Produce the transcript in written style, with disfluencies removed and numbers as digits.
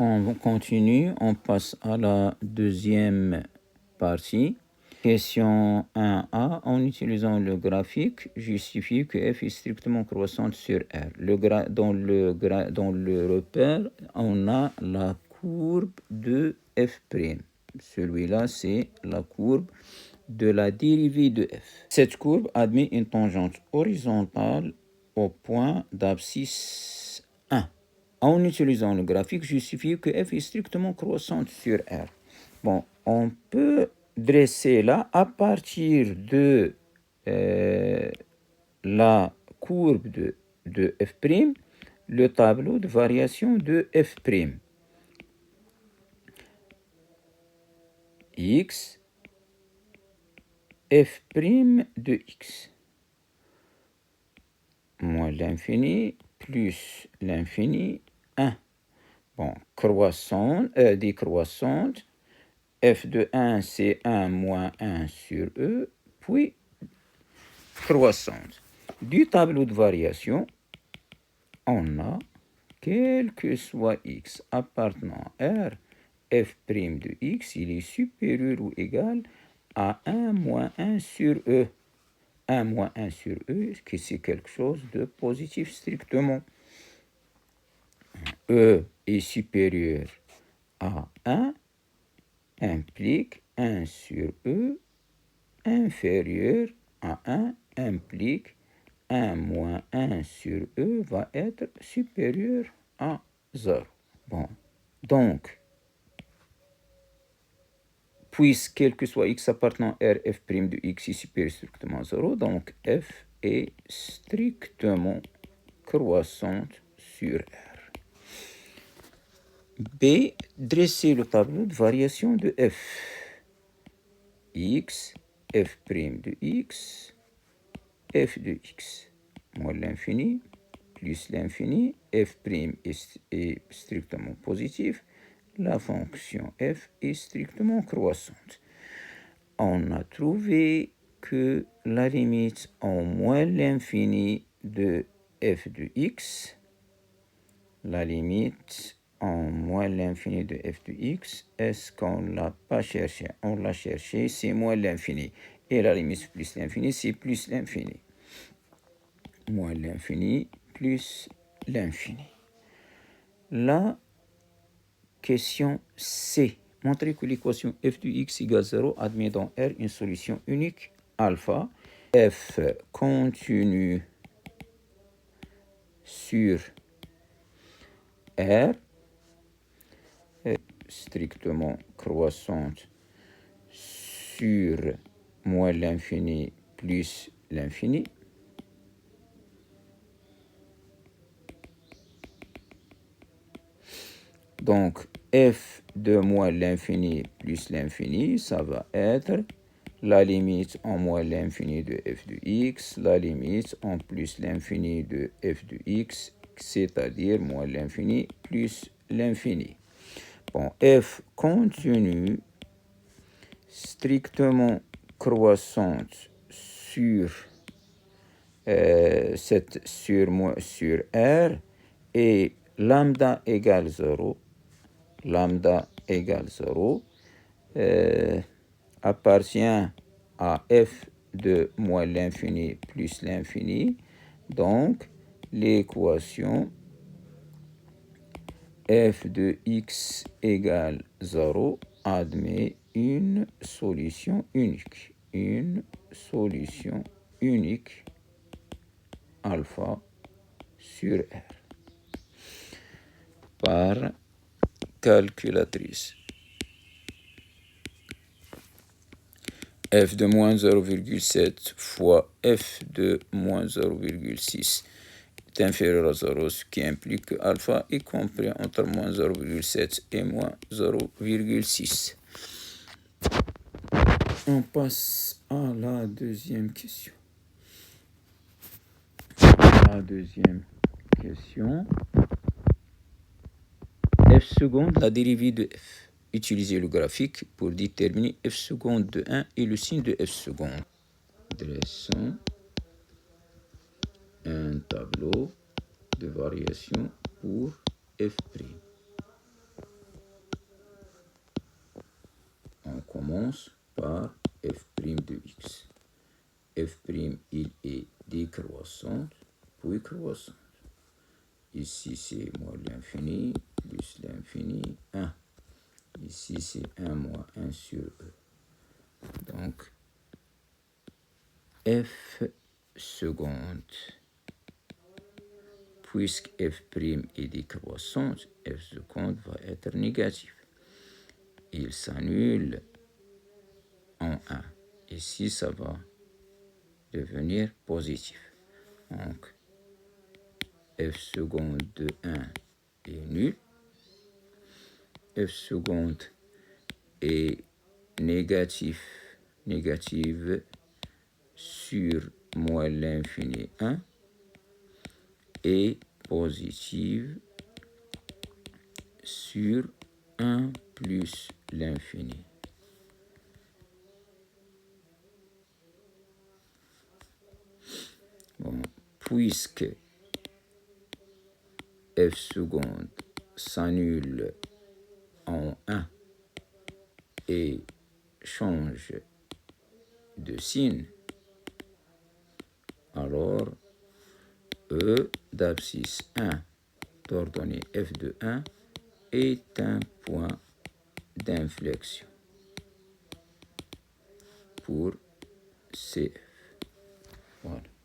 On continue, on passe à la deuxième partie. Question 1a. En utilisant le graphique, justifie que f est strictement croissante sur R. Dans le repère, on a la courbe de f'. Celui-là, c'est la courbe de la dérivée de f. Cette courbe admet une tangente horizontale au point d'abscisse 1. En utilisant le graphique, justifie que f est strictement croissante sur R. Bon, on peut dresser là, à partir de la courbe de f', le tableau de variation de f'. X, f' de x, moins l'infini, plus l'infini, 1. Bon, décroissante, f de 1, c'est 1 moins 1 sur E, puis croissante. Du tableau de variation, on a, quel que soit x appartenant à R, f' de x, il est supérieur ou égal à 1 moins 1 sur E. 1 moins 1 sur E, que c'est quelque chose de positif strictement. E est supérieur à 1, implique 1 sur E, inférieur à 1, implique 1 moins 1 sur E va être supérieur à 0. Bon, donc, puisque quel que soit x appartenant à R, f' de x est supérieur strictement à 0, donc f est strictement croissante sur R. B. Dresser le tableau de variation de f. X, f' de x, f de x, moins l'infini, plus l'infini, f' est strictement positif, la fonction f est strictement croissante. On a trouvé que la limite en moins l'infini de f de x, la limite en moins l'infini de f de x, est-ce qu'on ne l'a pas cherché? On l'a cherché, c'est moins l'infini. Et la limite plus l'infini, c'est plus l'infini. Moins l'infini plus l'infini. La question C. Montrer que l'équation f de x égale 0 admet dans R une solution unique alpha. F continue sur R, strictement croissante sur moins l'infini plus l'infini. Donc, f de moins l'infini plus l'infini, ça va être la limite en moins l'infini de f de x, la limite en plus l'infini de f de x, c'est-à-dire moins l'infini plus l'infini. Bon, f continue strictement croissante sur sur R et lambda égale 0, lambda égale 0, appartient à f de moins l'infini plus l'infini. Donc, l'équation f de x égale 0 admet une solution unique. Une solution unique alpha sur R. Par calculatrice. F de moins 0,7 fois f de moins 0,6 est inférieur à 0, ce qui implique que alpha est compris entre moins 0,7 et moins 0,6. On passe à la deuxième question. La deuxième question. F seconde, la dérivée de f. Utilisez le graphique pour déterminer f seconde de 1 et le signe de f seconde. Dressons un tableau de variation pour f'. commence par f' de x. F', il est décroissant, puis croissant. Ici, c'est moins l'infini, plus l'infini, 1. Ici, c'est 1 moins 1 sur e. Donc, f seconde, puisque f' est décroissant, f seconde va être négatif. Il s'annule en 1. Ici, ça va devenir positif. Donc, f seconde de 1 est nul. F seconde est négative sur moins l'infini 1 et positive sur 1 plus l'infini. Bon, puisque f seconde s'annule en 1 et change de signe, alors E d'abscisse 1 d'ordonnée f de 1 est un point d'inflexion pour CF. Voilà.